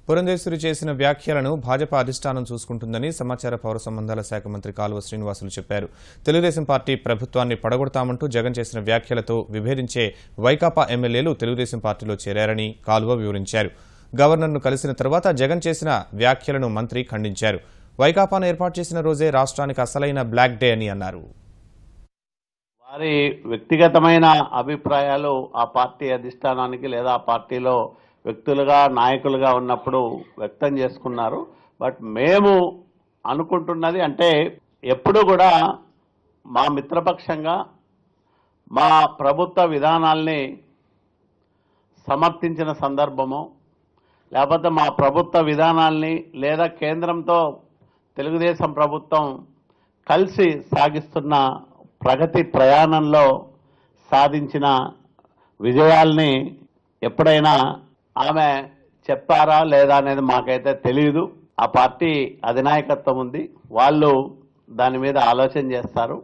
పురంధేశ్వరి చేసిన వ్యాఖ్యలను భాజపా అధిష్టానం చూసుకుంటుందని సమాచార పౌర సంబంధాల శాఖ మంత్రి కాలువ శ్రీనివాసులు చెప్పారు. తెలుగుదేశం పార్టీ ప్రభుత్వాన్ని పడగొడతామంటూ జగన్ చేసిన వ్యాఖ్యలతో విభేదించే వైకాపా ఎమ్మెల్యేలు తెలుగుదేశం పార్టీలో చేరారని కాలువ వివరించారు. గవర్నర్ను కలిసిన తర్వాత జగన్ చేసిన వ్యాఖ్యలను మంత్రి ఖండించారు. వైకాపాను ఏర్పాటు చేసిన రోజే రాష్ట్రానికి అసలైన బ్లాక్ డే అని అన్నారు. వారి వ్యక్తిగతమైన అభిప్రాయాలు ఆ పార్టీ అధిష్టానానికి లేదా ఆ పార్టీలో వ్యక్తులుగా నాయకులుగా ఉన్నప్పుడు వ్యక్తం చేసుకున్నారు. బట్ మేము అనుకుంటున్నది అంటే ఎప్పుడు కూడా మా మిత్రపక్షంగా మా ప్రభుత్వ విధానాల్ని సమర్థించిన సందర్భము, లేకపోతే మా ప్రభుత్వ విధానాల్ని లేదా కేంద్రంతో తెలుగుదేశం ప్రభుత్వం కలిసి సాగిస్తున్న ప్రగతి ప్రయాణంలో సాధించిన విజయాల్ని ఎప్పుడైనా ఆమె చెప్పారా లేదా అనేది మాకైతే తెలియదు. ఆ పార్టీ అధినాయకత్వం ఉంది, వాళ్ళు దాని మీద ఆలోచన చేస్తారు.